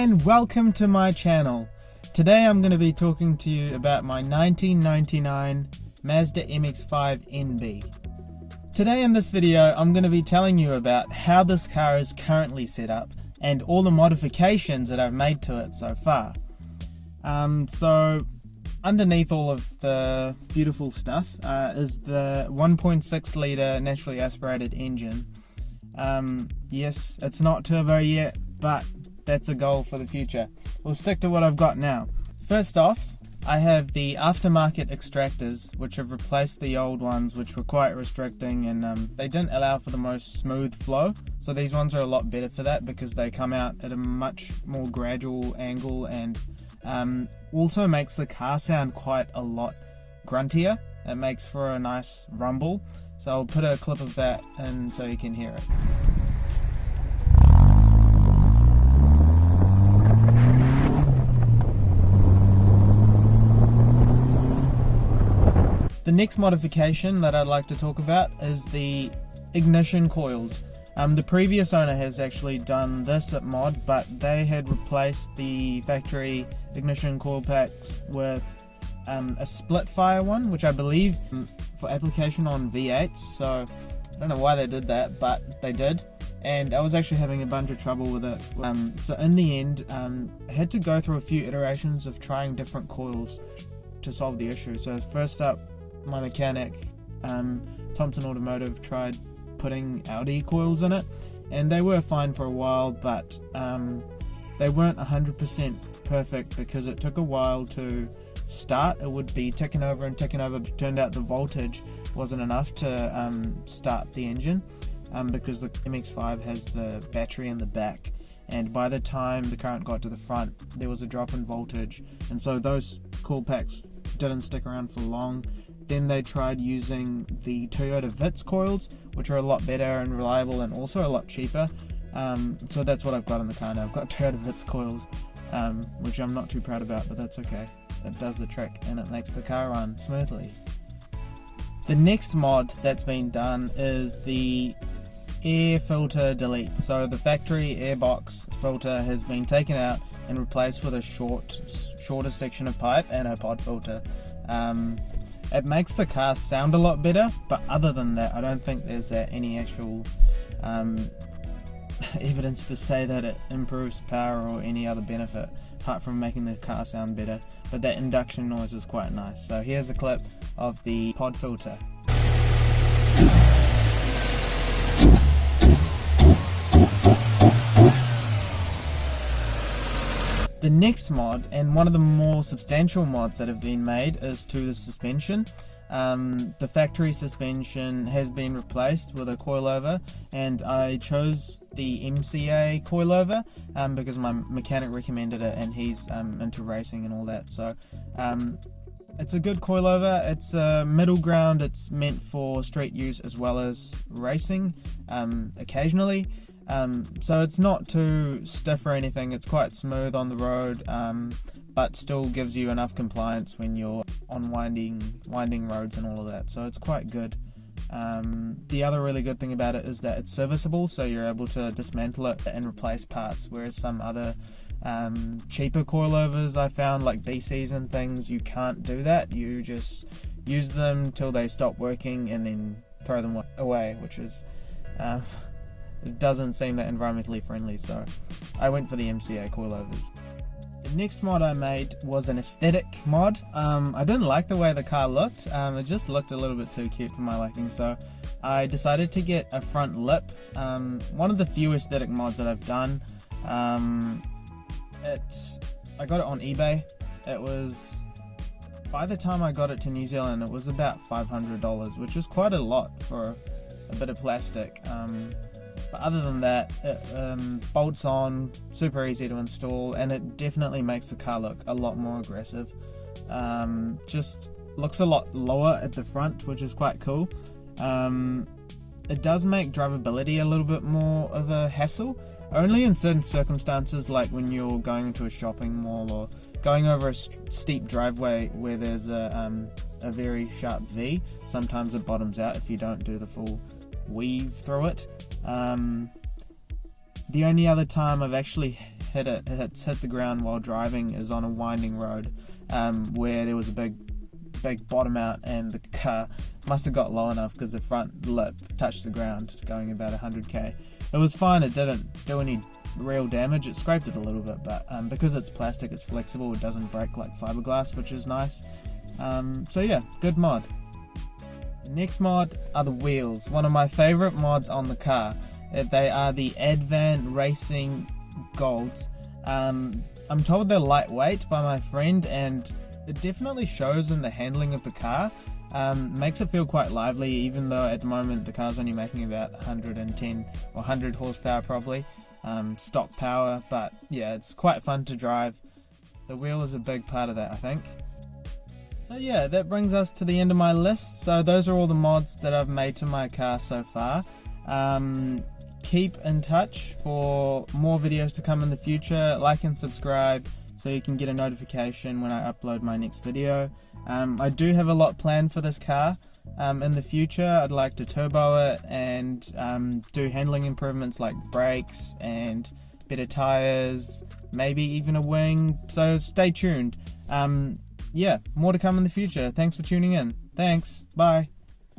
and welcome to my channel. Today I'm going to be talking to you about my 1999 Mazda MX5 NB. Today in this video I'm going to be telling you about how this car is currently set up and all the modifications that I've made to it so far. So underneath all of the beautiful stuff is the 1.6 litre naturally aspirated engine. Yes, it's not turbo yet, but that's a goal for the future. We'll stick to what I've got now. First off, I have the Aftermarket extractors, which have replaced the old ones, which were quite restricting, and they didn't allow for the most smooth flow. So these ones are a lot better for that because they come out at a much more gradual angle, and also makes the car sound quite a lot gruntier. It makes for a nice rumble. So I'll put a clip of that in so you can hear it. The next modification that I'd like to talk about is the ignition coils. The previous owner has actually done this at Mod, but they had replaced the factory ignition coil packs with a split fire one, which I believe for application on V8s. So I don't know why they did that, but they did, and I was actually having a bunch of trouble with it. So in the end, I had to go through a few iterations of trying different coils to solve the issue. So first up, my mechanic, Thompson Automotive, tried putting Audi coils in it, and they were fine for a while, but they weren't 100% perfect because it took a while to start. It would be ticking over and ticking over. It turned out the voltage wasn't enough to start the engine, because the MX5 has the battery in the back, and by the time the current got to the front there was a drop in voltage, and so those coil packs didn't stick around for long. Then they tried using the Toyota Vitz coils, which are a lot better and reliable and also a lot cheaper. So that's what I've got in the car now. I've got Toyota Vitz coils, which I'm not too proud about, but that's okay. It does the trick and it makes the car run smoothly. The next mod that's been done is the air filter delete. So the factory airbox filter has been taken out and replaced with a shorter section of pipe and a pod filter. It makes the car sound a lot better, but other than that I don't think there's any actual evidence to say that it improves power or any other benefit apart from making the car sound better. But that induction noise is quite nice. So here's a clip of the pod filter. The next mod, and one of the more substantial mods that have been made, is to the suspension. The factory suspension has been replaced with a coilover, and I chose the MCA coilover because my mechanic recommended it, and he's into racing and all that. So it's a good coilover. It's a middle ground. It's meant for street use as well as racing occasionally. So it's not too stiff or anything. It's quite smooth on the road, but still gives you enough compliance when you're on winding roads and all of that. So it's quite good. The other really good thing about it is that it's serviceable, so you're able to dismantle it and replace parts, whereas some other cheaper coilovers I found, like BCs and things, you can't do that. You just use them till they stop working and then throw them away, which is it doesn't seem that environmentally friendly, so I went for the MCA coilovers. The next mod I made was an aesthetic mod. I didn't like the way the car looked. It just looked a little bit too cute for my liking, so I decided to get a front lip. One of the few aesthetic mods that I've done. I got it on eBay. It was, by the time I got it to New Zealand, it was about $500, which is quite a lot for a bit of plastic. But other than that, it bolts on, super easy to install, and it definitely makes the car look a lot more aggressive. Just looks a lot lower at the front, which is quite cool. It does make drivability a little bit more of a hassle, only in certain circumstances, like when you're going into a shopping mall or going over a steep driveway where there's a very sharp V. Sometimes it bottoms out if you don't do the full weave through it. The only other time I've actually hit the ground while driving is on a winding road, where there was a big bottom out, and the car must have got low enough because the front lip touched the ground going about 100k. It was fine, it didn't do any real damage. It scraped it a little bit, but because it's plastic, it's flexible, it doesn't break like fiberglass, which is nice. So yeah, good mod. The next mod are the wheels, one of my favorite mods on the car. They are the Advan Racing Golds. I'm told they're lightweight by my friend, and it definitely shows in the handling of the car. Makes it feel quite lively, even though at the moment the car's only making about 110 or 100 horsepower probably, stock power, but yeah, it's quite fun to drive. The wheel is a big part of that, I think. So yeah, that brings us to the end of my list. So those are all the mods that I've made to my car so far. Keep in touch for more videos to come in the future. Like and subscribe so you can get a notification when I upload my next video. I do have a lot planned for this car. In the future, I'd like to turbo it and do handling improvements like brakes and better tires, maybe even a wing, so stay tuned. Yeah, more to come in the future. Thanks for tuning in. Thanks, bye.